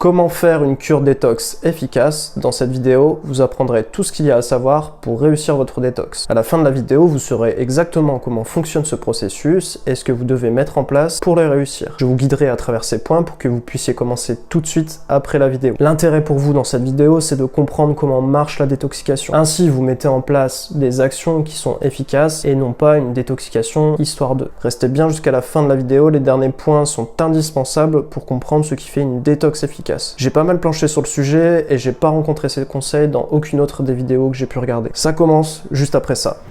Comment faire une cure détox efficace? Dans cette vidéo, vous apprendrez tout ce qu'il y a à savoir pour réussir votre détox. À la fin de la vidéo, vous saurez exactement comment fonctionne ce processus et ce que vous devez mettre en place pour le réussir. Je vous guiderai à travers ces points pour que vous puissiez commencer tout de suite après la vidéo. L'intérêt pour vous dans cette vidéo, c'est de comprendre comment marche la détoxication. Ainsi, vous mettez en place des actions qui sont efficaces et non pas une détoxication histoire de. Restez bien jusqu'à la fin de la vidéo, les derniers points sont indispensables pour comprendre ce qui fait une détox efficace. J'ai pas mal planché sur le sujet et j'ai pas rencontré ces conseils dans aucune autre des vidéos que j'ai pu regarder. Ça commence juste après ça.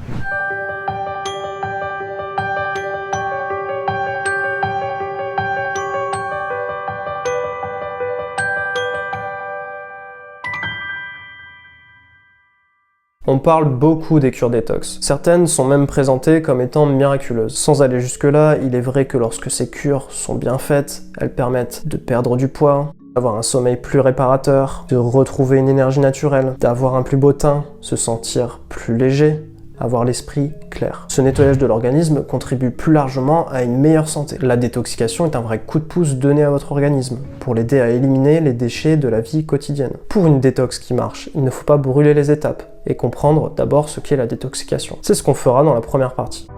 On parle beaucoup des cures détox. Certaines sont même présentées comme étant miraculeuses. Sans aller jusque-là, il est vrai que lorsque ces cures sont bien faites, elles permettent de perdre du poids, d'avoir un sommeil plus réparateur, de retrouver une énergie naturelle, d'avoir un plus beau teint, se sentir plus léger, avoir l'esprit clair. Ce nettoyage de l'organisme contribue plus largement à une meilleure santé. La détoxication est un vrai coup de pouce donné à votre organisme pour l'aider à éliminer les déchets de la vie quotidienne. Pour une détox qui marche, il ne faut pas brûler les étapes et comprendre d'abord ce qu'est la détoxication. C'est ce qu'on fera dans la première partie.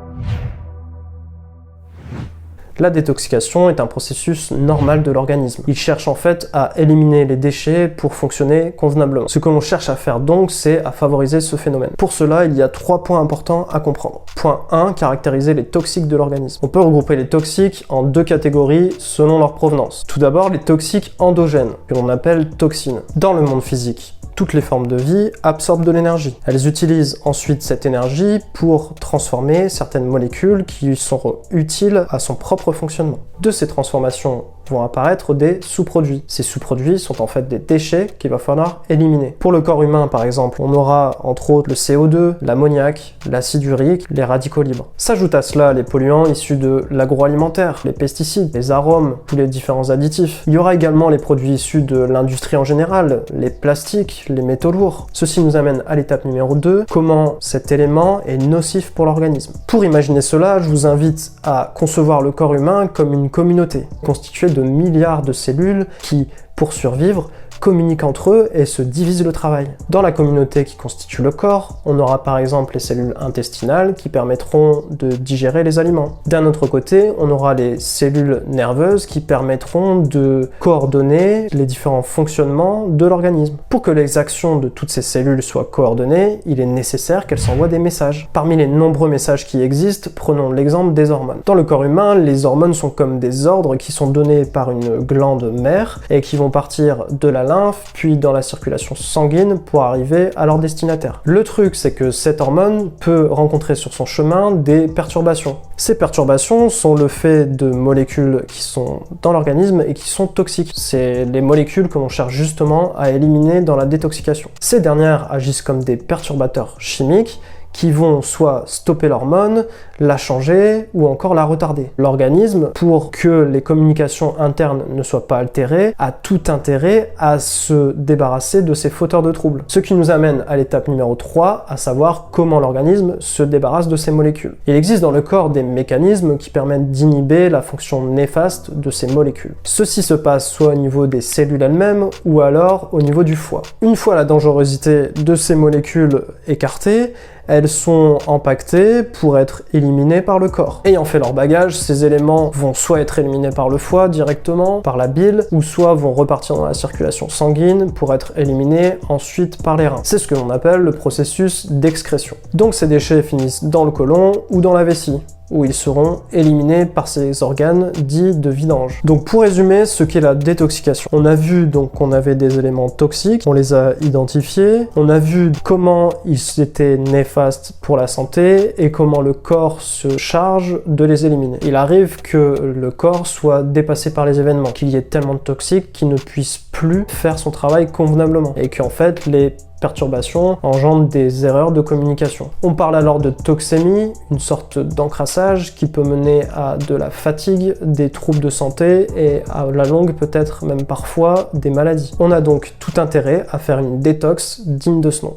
La détoxication est un processus normal de l'organisme. Il cherche en fait à éliminer les déchets pour fonctionner convenablement. Ce que l'on cherche à faire donc, c'est à favoriser ce phénomène. Pour cela, il y a 3 points importants à comprendre. Point 1, caractériser les toxiques de l'organisme. On peut regrouper les toxiques en 2 catégories selon leur provenance. Tout d'abord, les toxiques endogènes, que l'on appelle toxines. Dans le monde physique, toutes les formes de vie absorbent de l'énergie. Elles utilisent ensuite cette énergie pour transformer certaines molécules qui sont utiles à son propre fonctionnement. De ces transformations vont apparaître des sous-produits. Ces sous-produits sont en fait des déchets qu'il va falloir éliminer. Pour le corps humain, par exemple, on aura entre autres le CO2, l'ammoniac, l'acide urique, les radicaux libres. S'ajoutent à cela les polluants issus de l'agroalimentaire, les pesticides, les arômes, tous les différents additifs. Il y aura également les produits issus de l'industrie en général, les plastiques, les métaux lourds. Ceci nous amène à l'étape numéro 2, comment cet élément est nocif pour l'organisme. Pour imaginer cela, je vous invite à concevoir le corps humain comme une communauté, constituée de milliards de cellules qui, pour survivre, communiquent entre eux et se divisent le travail. Dans la communauté qui constitue le corps, on aura par exemple les cellules intestinales qui permettront de digérer les aliments. D'un autre côté, on aura les cellules nerveuses qui permettront de coordonner les différents fonctionnements de l'organisme. Pour que les actions de toutes ces cellules soient coordonnées, il est nécessaire qu'elles s'envoient des messages. Parmi les nombreux messages qui existent, prenons l'exemple des hormones. Dans le corps humain, les hormones sont comme des ordres qui sont donnés par une glande mère et qui vont partir de la lymphe, puis dans la circulation sanguine pour arriver à leur destinataire. Le truc, c'est que cette hormone peut rencontrer sur son chemin des perturbations. Ces perturbations sont le fait de molécules qui sont dans l'organisme et qui sont toxiques. C'est les molécules que l'on cherche justement à éliminer dans la détoxication. Ces dernières agissent comme des perturbateurs chimiques qui vont soit stopper l'hormone, la changer ou encore la retarder. L'organisme, pour que les communications internes ne soient pas altérées, a tout intérêt à se débarrasser de ces fauteurs de troubles. Ce qui nous amène à l'étape numéro 3, à savoir comment l'organisme se débarrasse de ces molécules. Il existe dans le corps des mécanismes qui permettent d'inhiber la fonction néfaste de ces molécules. Ceci se passe soit au niveau des cellules elles-mêmes ou alors au niveau du foie. Une fois la dangerosité de ces molécules écartée, elles sont empaquetées pour être éliminées par le corps. Ayant fait leur bagage, ces éléments vont soit être éliminés par le foie directement, par la bile, ou soit vont repartir dans la circulation sanguine pour être éliminés ensuite par les reins. C'est ce que l'on appelle le processus d'excrétion. Donc ces déchets finissent dans le côlon ou dans la vessie, où ils seront éliminés par ces organes dits de vidange. Donc pour résumer ce qu'est la détoxication, on a vu donc qu'on avait des éléments toxiques, on les a identifiés, on a vu comment ils étaient néfastes pour la santé et comment le corps se charge de les éliminer. Il arrive que le corps soit dépassé par les événements, qu'il y ait tellement de toxiques qu'il ne puisse plus faire son travail convenablement et qu'en fait les perturbations engendrent des erreurs de communication. On parle alors de toxémie, une sorte d'encrassage qui peut mener à de la fatigue, des troubles de santé et à la longue peut-être même parfois des maladies. On a donc tout intérêt à faire une détox digne de ce nom.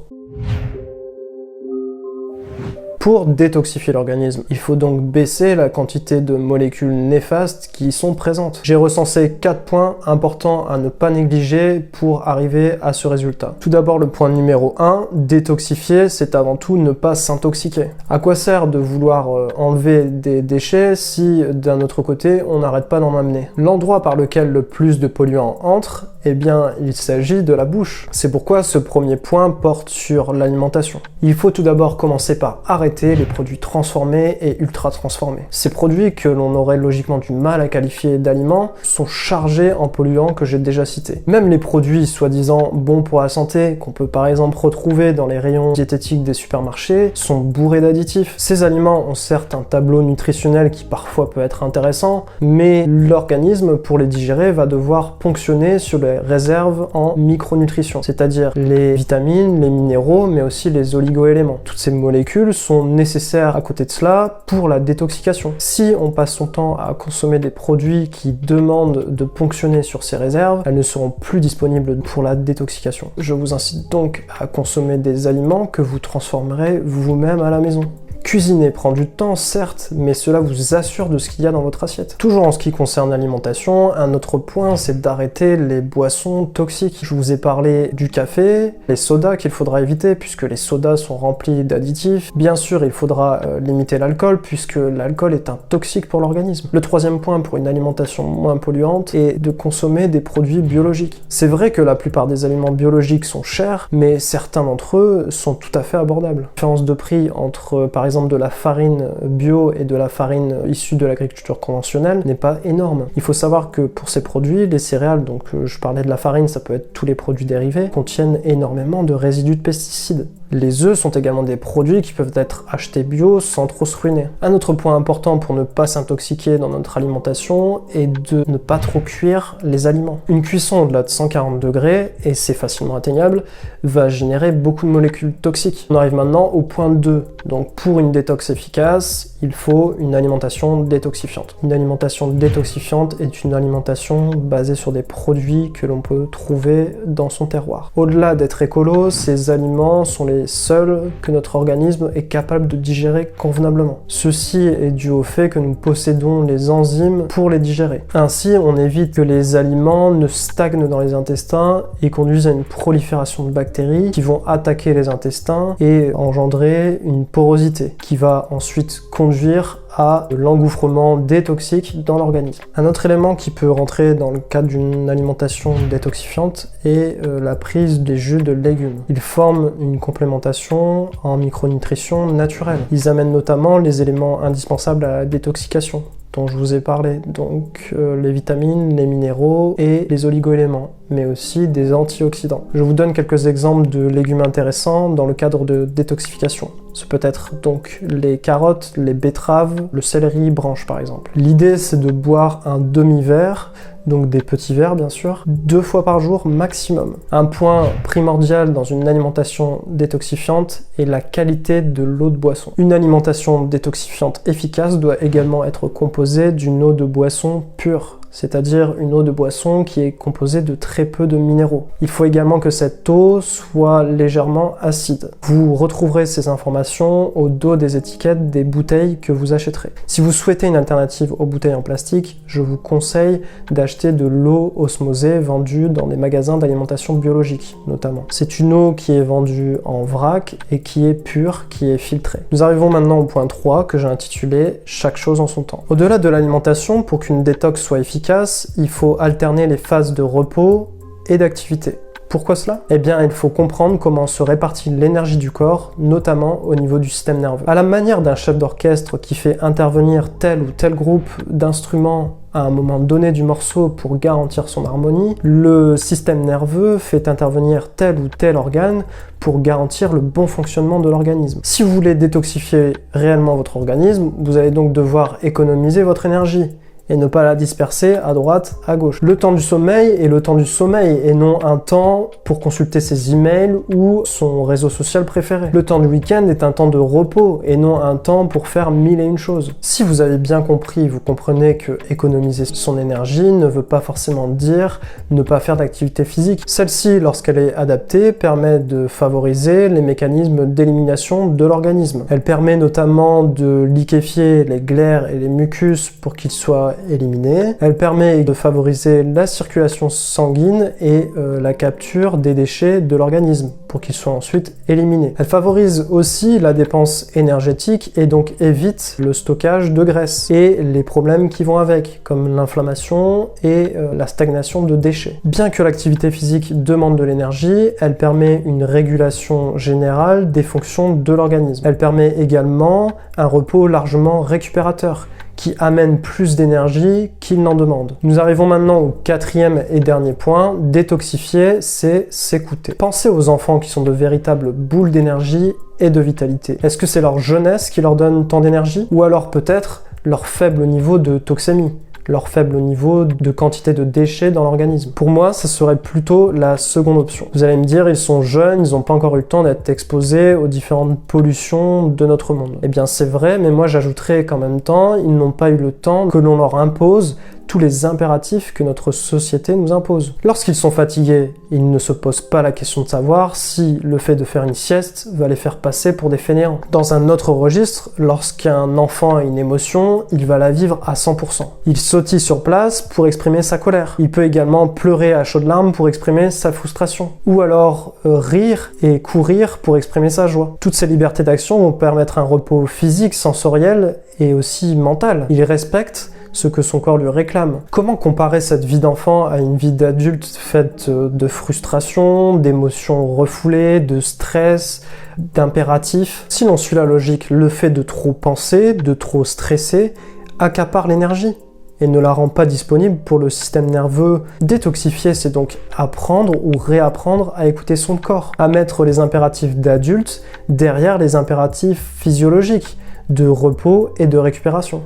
Pour détoxifier l'organisme, il faut donc baisser la quantité de molécules néfastes qui y sont présentes. J'ai recensé 4 points importants à ne pas négliger pour arriver à ce résultat. Tout d'abord, le point numéro 1, détoxifier, c'est avant tout ne pas s'intoxiquer. À quoi sert de vouloir enlever des déchets si d'un autre côté on n'arrête pas d'en amener? L'endroit par lequel le plus de polluants entrent, eh bien, il s'agit de la bouche. C'est pourquoi ce premier point porte sur l'alimentation. Il faut tout d'abord commencer par arrêter les produits transformés et ultra transformés. Ces produits que l'on aurait logiquement du mal à qualifier d'aliments sont chargés en polluants que j'ai déjà cités. Même les produits soi-disant bons pour la santé, qu'on peut par exemple retrouver dans les rayons diététiques des supermarchés, sont bourrés d'additifs. Ces aliments ont certes un tableau nutritionnel qui parfois peut être intéressant, mais l'organisme, pour les digérer, va devoir ponctionner sur les réserves en micronutrition, c'est-à-dire les vitamines, les minéraux, mais aussi les oligoéléments. Toutes ces molécules sont nécessaires à côté de cela pour la détoxication. Si on passe son temps à consommer des produits qui demandent de ponctionner sur ces réserves, elles ne seront plus disponibles pour la détoxication. Je vous incite donc à consommer des aliments que vous transformerez vous-même à la maison. Cuisiner prend du temps, certes, mais cela vous assure de ce qu'il y a dans votre assiette. Toujours en ce qui concerne l'alimentation, un autre point, c'est d'arrêter les boissons toxiques. Je vous ai parlé du café, les sodas qu'il faudra éviter, puisque les sodas sont remplis d'additifs. Bien sûr, il faudra limiter l'alcool, puisque l'alcool est un toxique pour l'organisme. Le troisième point pour une alimentation moins polluante est de consommer des produits biologiques. C'est vrai que la plupart des aliments biologiques sont chers, mais certains d'entre eux sont tout à fait abordables. La différence de prix entre, par exemple, de la farine bio et de la farine issue de l'agriculture conventionnelle n'est pas énorme. Il faut savoir que pour ces produits, les céréales, donc je parlais de la farine, ça peut être tous les produits dérivés, contiennent énormément de résidus de pesticides. Les œufs sont également des produits qui peuvent être achetés bio sans trop se ruiner. Un autre point important pour ne pas s'intoxiquer dans notre alimentation est de ne pas trop cuire les aliments. Une cuisson au-delà de 140 degrés, et c'est facilement atteignable, va générer beaucoup de molécules toxiques. On arrive maintenant au point 2. Donc pour une détox efficace, il faut une alimentation détoxifiante. Une alimentation détoxifiante est une alimentation basée sur des produits que l'on peut trouver dans son terroir. Au-delà d'être écolo, ces aliments sont les seuls que notre organisme est capable de digérer convenablement. Ceci est dû au fait que nous possédons les enzymes pour les digérer. Ainsi, on évite que les aliments ne stagnent dans les intestins et conduisent à une prolifération de bactéries qui vont attaquer les intestins et engendrer une porosité qui va ensuite conduire à l'engouffrement des toxiques dans l'organisme. Un autre élément qui peut rentrer dans le cadre d'une alimentation détoxifiante est la prise des jus de légumes. Ils forment une complémentation en micronutrition naturelle. Ils amènent notamment les éléments indispensables à la détoxication dont je vous ai parlé, donc les vitamines, les minéraux et les oligoéléments, mais aussi des antioxydants. Je vous donne quelques exemples de légumes intéressants dans le cadre de détoxification. Ce peut être donc les carottes, les betteraves, le céleri branche par exemple. L'idée c'est de boire un demi-verre, donc des petits verres bien sûr, 2 fois par jour maximum. Un point primordial dans une alimentation détoxifiante est la qualité de l'eau de boisson. Une alimentation détoxifiante efficace doit également être composée d'une eau de boisson pure, c'est-à-dire une eau de boisson qui est composée de très peu de minéraux. Il faut également que cette eau soit légèrement acide. Vous retrouverez ces informations au dos des étiquettes des bouteilles que vous achèterez. Si vous souhaitez une alternative aux bouteilles en plastique, je vous conseille d'acheter de l'eau osmosée vendue dans des magasins d'alimentation biologique, notamment. C'est une eau qui est vendue en vrac et qui est pure, qui est filtrée. Nous arrivons maintenant au point 3 que j'ai intitulé « Chaque chose en son temps ». Au-delà de l'alimentation, pour qu'une détox soit efficace, il faut alterner les phases de repos et d'activité. Pourquoi cela? Eh bien, il faut comprendre comment se répartit l'énergie du corps, notamment au niveau du système nerveux. À la manière d'un chef d'orchestre qui fait intervenir tel ou tel groupe d'instruments à un moment donné du morceau pour garantir son harmonie, le système nerveux fait intervenir tel ou tel organe pour garantir le bon fonctionnement de l'organisme. Si vous voulez détoxifier réellement votre organisme, vous allez donc devoir économiser votre énergie. et ne pas la disperser à droite, à gauche. Le temps du sommeil est le temps du sommeil et non un temps pour consulter ses emails ou son réseau social préféré. Le temps du week-end est un temps de repos et non un temps pour faire mille et une choses. Si vous avez bien compris, vous comprenez que économiser son énergie ne veut pas forcément dire ne pas faire d'activité physique. Celle-ci, lorsqu'elle est adaptée, permet de favoriser les mécanismes d'élimination de l'organisme. Elle permet notamment de liquéfier les glaires et les mucus pour qu'ils soient éliminés. Elle permet de favoriser la circulation sanguine et la capture des déchets de l'organisme pour qu'ils soient ensuite éliminés. Elle favorise aussi la dépense énergétique et donc évite le stockage de graisse et les problèmes qui vont avec, comme l'inflammation et la stagnation de déchets. Bien que l'activité physique demande de l'énergie, elle permet une régulation générale des fonctions de l'organisme. Elle permet également un repos largement récupérateur, qui amène plus d'énergie qu'il n'en demande. Nous arrivons maintenant au quatrième et dernier point, détoxifier, c'est s'écouter. Pensez aux enfants qui sont de véritables boules d'énergie et de vitalité. Est-ce que c'est leur jeunesse qui leur donne tant d'énergie? Ou alors peut-être leur faible niveau de toxémie, leur faible niveau de quantité de déchets dans l'organisme. Pour moi, ça serait plutôt la seconde option. Vous allez me dire, ils sont jeunes, ils n'ont pas encore eu le temps d'être exposés aux différentes pollutions de notre monde. Eh bien, c'est vrai, mais moi j'ajouterais qu'en même temps, ils n'ont pas eu le temps que l'on leur impose tous les impératifs que notre société nous impose. Lorsqu'ils sont fatigués, ils ne se posent pas la question de savoir si le fait de faire une sieste va les faire passer pour des fainéants. Dans un autre registre, lorsqu'un enfant a une émotion, il va la vivre à 100%. Il sautille sur place pour exprimer sa colère. Il peut également pleurer à chaudes larmes pour exprimer sa frustration. Ou alors rire et courir pour exprimer sa joie. Toutes ces libertés d'action vont permettre un repos physique, sensoriel et aussi mental. Il respecte ce que son corps lui réclame. Comment comparer cette vie d'enfant à une vie d'adulte faite de frustration, d'émotions refoulées, de stress, d'impératifs? Si l'on suit la logique, le fait de trop penser, de trop stresser, accapare l'énergie et ne la rend pas disponible pour le système nerveux. Détoxifier, c'est donc apprendre ou réapprendre à écouter son corps, à mettre les impératifs d'adulte derrière les impératifs physiologiques de repos et de récupération.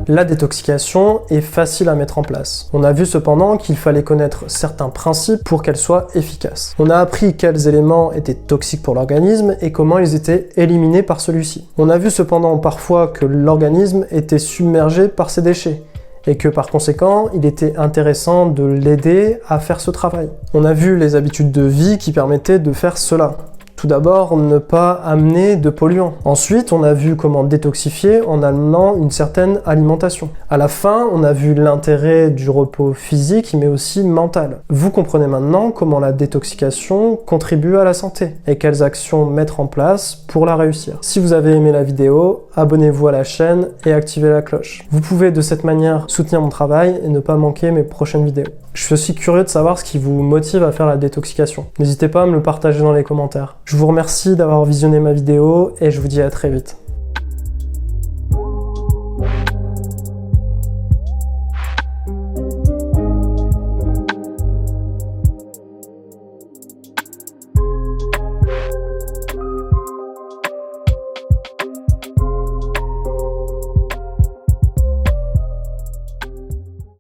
La détoxication est facile à mettre en place. On a vu cependant qu'il fallait connaître certains principes pour qu'elle soit efficace. On a appris quels éléments étaient toxiques pour l'organisme et comment ils étaient éliminés par celui-ci. On a vu cependant parfois que l'organisme était submergé par ces déchets et que par conséquent, il était intéressant de l'aider à faire ce travail. On a vu les habitudes de vie qui permettaient de faire cela. Tout d'abord, ne pas amener de polluants. Ensuite, on a vu comment détoxifier en amenant une certaine alimentation. À la fin, on a vu l'intérêt du repos physique, mais aussi mental. Vous comprenez maintenant comment la détoxication contribue à la santé et quelles actions mettre en place pour la réussir. Si vous avez aimé la vidéo, abonnez-vous à la chaîne et activez la cloche. Vous pouvez de cette manière soutenir mon travail et ne pas manquer mes prochaines vidéos. Je suis aussi curieux de savoir ce qui vous motive à faire la détoxication. N'hésitez pas à me le partager dans les commentaires. Je vous remercie d'avoir visionné ma vidéo et je vous dis à très vite.